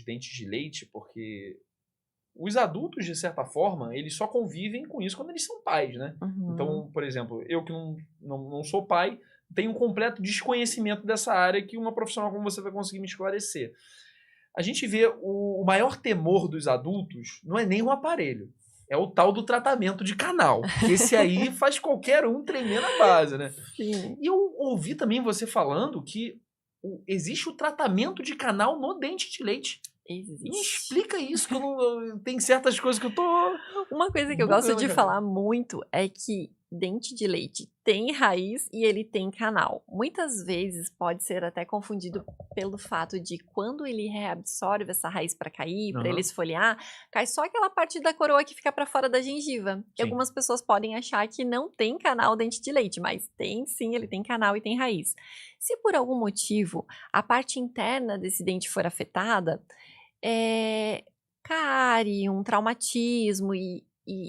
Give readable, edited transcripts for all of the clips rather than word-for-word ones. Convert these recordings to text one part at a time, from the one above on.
dentes de leite, porque os adultos, de certa forma, eles só convivem com isso quando eles são pais, né? Então, por exemplo, eu que não sou pai, tenho um completo desconhecimento dessa área que uma profissional como você vai conseguir me esclarecer. A gente vê o maior temor dos adultos não é nem o aparelho, é o tal do tratamento de canal. Esse aí faz qualquer um tremer na base, né? Sim. E eu ouvi também você falando que existe o tratamento de canal no dente de leite. Existe. Me explica isso, que tem certas coisas que eu tô... Uma coisa que eu gosto de falar muito é que dente de leite tem raiz e ele tem canal. Muitas vezes pode ser até confundido pelo fato de quando ele reabsorve essa raiz para cair, para ele esfoliar, cai só aquela parte da coroa que fica para fora da gengiva. E algumas pessoas podem achar que não tem canal dente de leite, mas tem sim, ele tem canal e tem raiz. Se por algum motivo a parte interna desse dente for afetada, cárie, um traumatismo e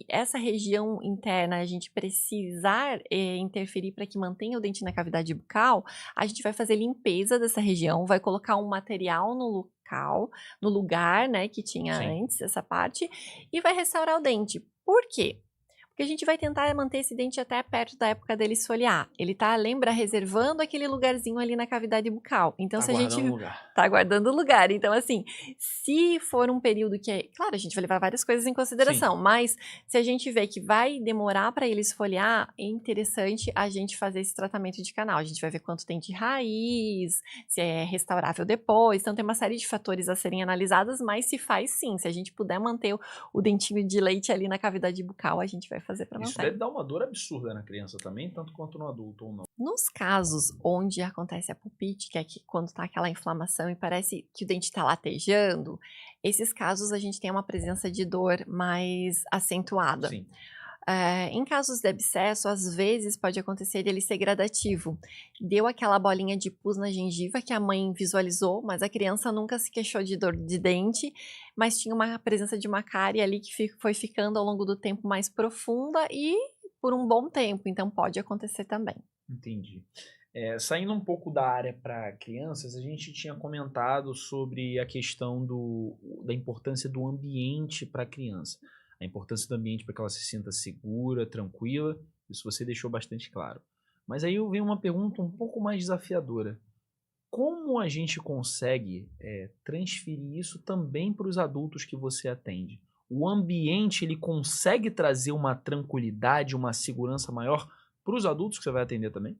essa região interna a gente precisar interferir para que mantenha o dente na cavidade bucal, a gente vai fazer limpeza dessa região, vai colocar um material no lugar, né, que tinha antes essa parte, e vai restaurar o dente. Por quê? Porque a gente vai tentar manter esse dente até perto da época dele esfoliar. Ele lembra, reservando aquele lugarzinho ali na cavidade bucal. Então, se a gente tá guardando o lugar. Então, assim, se for um período que claro, a gente vai levar várias coisas em consideração, mas se a gente vê que vai demorar para ele esfoliar, é interessante a gente fazer esse tratamento de canal. A gente vai ver quanto tem de raiz, se é restaurável depois. Então, tem uma série de fatores a serem analisados, mas se faz sim. Se a gente puder manter o dentinho de leite ali na cavidade bucal, a gente vai fazer para manter. Isso deve dar uma dor absurda na criança também, tanto quanto no adulto ou não. Nos casos onde acontece a pulpite, que é quando tá aquela inflamação e parece que o dente tá latejando, esses casos a gente tem uma presença de dor mais acentuada. Sim. Em casos de abscesso, às vezes pode acontecer dele ser gradativo. Deu aquela bolinha de pus na gengiva que a mãe visualizou, mas a criança nunca se queixou de dor de dente, mas tinha uma presença de uma cárie ali que foi ficando ao longo do tempo mais profunda e por um bom tempo, então pode acontecer também. Entendi. Saindo um pouco da área para crianças, a gente tinha comentado sobre a questão da importância do ambiente para a criança. A importância do ambiente para que ela se sinta segura, tranquila, isso você deixou bastante claro. Mas aí vem uma pergunta um pouco mais desafiadora. Como a gente consegue transferir isso também para os adultos que você atende? O ambiente, ele consegue trazer uma tranquilidade, uma segurança maior para os adultos que você vai atender também?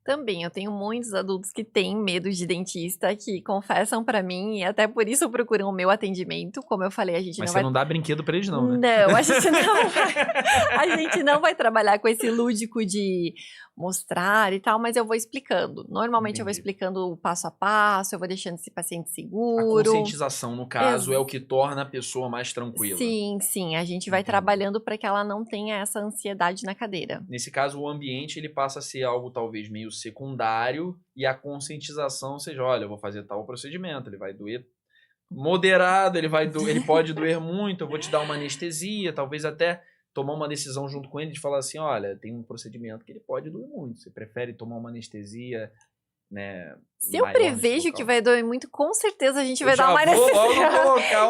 Também, eu tenho muitos adultos que têm medo de dentista, que confessam pra mim, e até por isso procuram o meu atendimento. Como eu falei, a gente Mas não você vai... não dá brinquedo pra eles não, né? Não, a gente não vai trabalhar com esse lúdico de mostrar e tal, mas eu vou explicando. Normalmente eu vou explicando o passo a passo, eu vou deixando esse paciente seguro. A conscientização, no caso, é o que torna a pessoa mais tranquila. Sim, sim. A gente vai trabalhando para que ela não tenha essa ansiedade na cadeira. Nesse caso, o ambiente ele passa a ser algo talvez meio secundário e a conscientização seja, olha, eu vou fazer tal procedimento, ele vai doer moderado, ele pode doer muito, eu vou te dar uma anestesia, talvez até tomar uma decisão junto com ele de falar assim, olha, tem um procedimento que ele pode doer muito, você prefere tomar uma anestesia, né? Se eu prevejo que vai doer muito, com certeza a gente vai dar uma anestesia.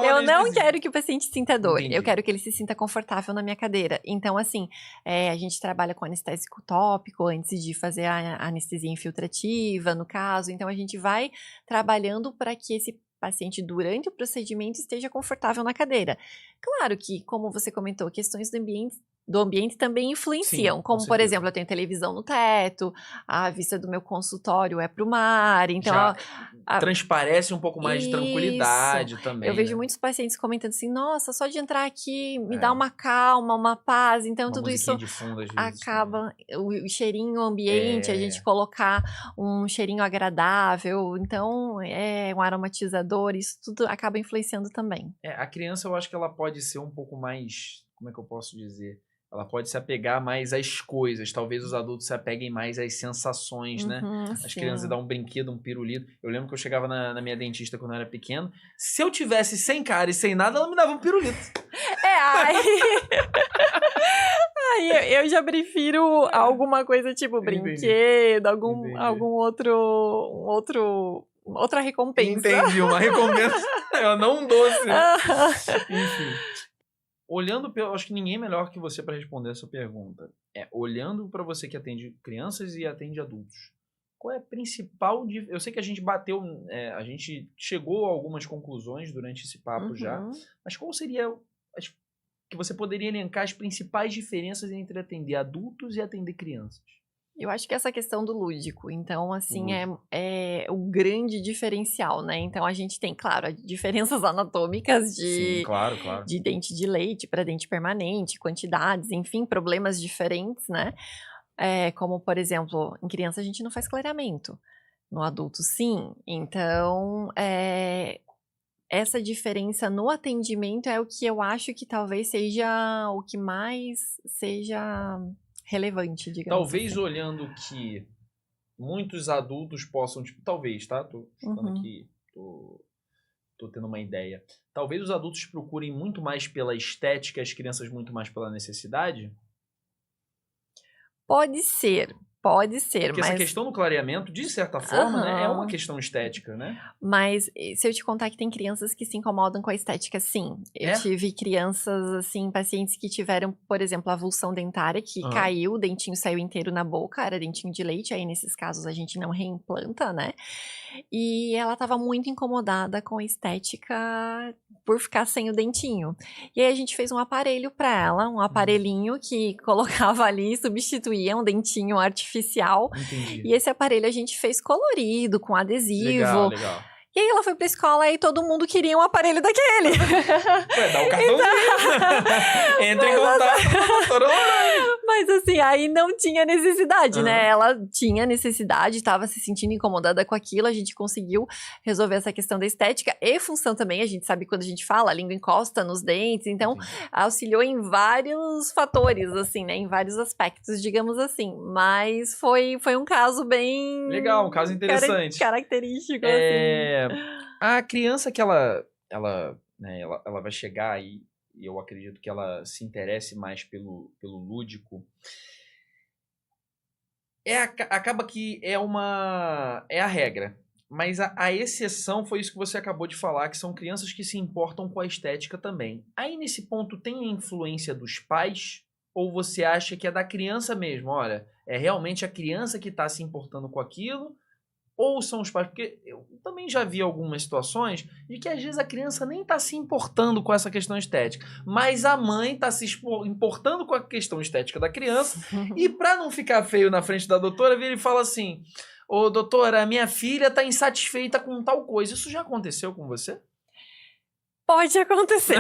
Eu não quero que o paciente sinta dor, Entendi. Eu quero que ele se sinta confortável na minha cadeira. Então, assim, a gente trabalha com anestésico tópico antes de fazer a anestesia infiltrativa, no caso. Então, a gente vai trabalhando para que esse paciente, durante o procedimento, esteja confortável na cadeira. Claro que, como você comentou, questões do ambiente também influenciam. Sim, como, por exemplo, eu tenho televisão no teto, a vista do meu consultório é para o mar, então... transparece um pouco mais de tranquilidade também. Eu vejo muitos pacientes comentando assim, nossa, só de entrar aqui me dá uma calma, uma paz, então tudo isso de fundo, às vezes, acaba, o cheirinho, o ambiente, a gente colocar um cheirinho agradável, então um aromatizador, isso tudo acaba influenciando também. A criança, eu acho que ela pode ser um pouco mais, como é que eu posso dizer? Ela pode se apegar mais às coisas. Talvez os adultos se apeguem mais às sensações, né? As crianças dão um brinquedo, um pirulito. Eu lembro que eu chegava na minha dentista quando eu era pequeno. Se eu tivesse sem cara e sem nada, ela me dava um pirulito. Eu já prefiro alguma coisa tipo brinquedo, algum outro outra recompensa. Entendi, uma recompensa, não um doce. Enfim. Olhando, acho que ninguém é melhor que você para responder essa pergunta. Olhando para você que atende crianças e atende adultos, qual é a principal... Eu sei que a gente bateu, a gente chegou a algumas conclusões durante esse papo já, mas qual seria... que você poderia elencar as principais diferenças entre atender adultos e atender crianças? Eu acho que essa questão do lúdico, então, assim, é o grande diferencial, né? Então, a gente tem, claro, diferenças anatômicas Sim, claro. de dente de leite para dente permanente, quantidades, enfim, problemas diferentes, né? Como, por exemplo, em criança a gente não faz clareamento, no adulto sim. Então, essa diferença no atendimento é o que eu acho que talvez seja o que mais seja relevante, digamos Talvez assim. olhando que muitos adultos possam, talvez, tá? Tô chutando aqui, tô tendo uma ideia. Talvez os adultos procurem muito mais pela estética, as crianças muito mais pela necessidade? Pode ser, Porque mas... essa questão do clareamento, de certa forma, né, é uma questão estética, né? Mas se eu te contar que tem crianças que se incomodam com a estética, sim. Eu tive crianças, assim, pacientes que tiveram, por exemplo, avulsão dentária, que caiu, o dentinho saiu inteiro na boca, era dentinho de leite, aí nesses casos a gente não reimplanta, né? E ela estava muito incomodada com a estética por ficar sem o dentinho. E aí a gente fez um aparelho para ela, um aparelhinho que colocava ali, substituía um dentinho artificial. Entendi. E esse aparelho a gente fez colorido, com adesivo. Legal. E aí ela foi pra escola e todo mundo queria um aparelho daquele. Dá o cartãozinho. Entra em contato com a doutora Lorane. Mas assim, aí não tinha necessidade, né? Ela tinha necessidade, estava se sentindo incomodada com aquilo, a gente conseguiu resolver essa questão da estética e função também, a gente sabe quando a gente fala, a língua encosta nos dentes, então auxiliou em vários fatores, assim, né? Em vários aspectos, digamos assim. Mas foi um caso bem... Legal, um caso interessante. Característico, assim. A criança que ela vai chegar e eu acredito que ela se interesse mais pelo lúdico, acaba que é a regra. Mas a exceção foi isso que você acabou de falar, que são crianças que se importam com a estética também. Aí nesse ponto tem a influência dos pais? Ou você acha que é da criança mesmo? Olha, é realmente a criança que está se importando com aquilo? Ou são os pais? Porque eu também já vi algumas situações de que às vezes a criança nem está se importando com essa questão estética, mas a mãe está se importando com a questão estética da criança e para não ficar feio na frente da doutora, vira e fala assim: ô doutora, minha filha está insatisfeita com tal coisa. Isso já aconteceu com você? Pode acontecer.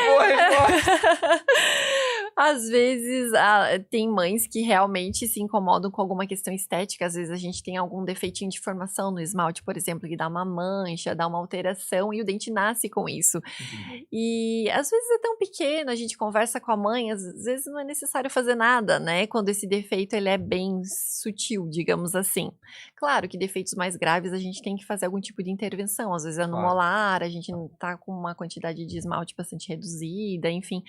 Boa resposta. Às vezes, tem mães que realmente se incomodam com alguma questão estética. Às vezes a gente tem algum defeitinho de formação no esmalte, por exemplo, que dá uma mancha, dá uma alteração e o dente nasce com isso. E às vezes é tão pequeno, a gente conversa com a mãe, às vezes não é necessário fazer nada, né? Quando esse defeito ele é bem sutil, digamos assim. Claro que defeitos mais graves a gente tem que fazer algum tipo de intervenção. Às vezes é no molar, a gente não tá com uma quantidade de esmalte bastante reduzida, enfim.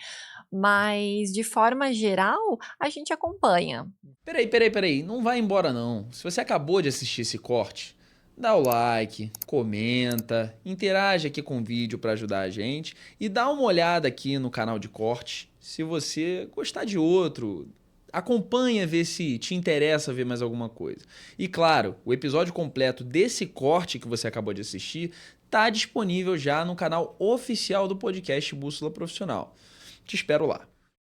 Mas, de forma geral, a gente acompanha. Peraí, não vai embora não. Se você acabou de assistir esse corte, dá o like, comenta, interage aqui com o vídeo para ajudar a gente e dá uma olhada aqui no canal de corte. Se você gostar de outro, acompanha, ver se te interessa ver mais alguma coisa. E claro, o episódio completo desse corte que você acabou de assistir está disponível já no canal oficial do podcast Bússola Profissional. Te espero lá.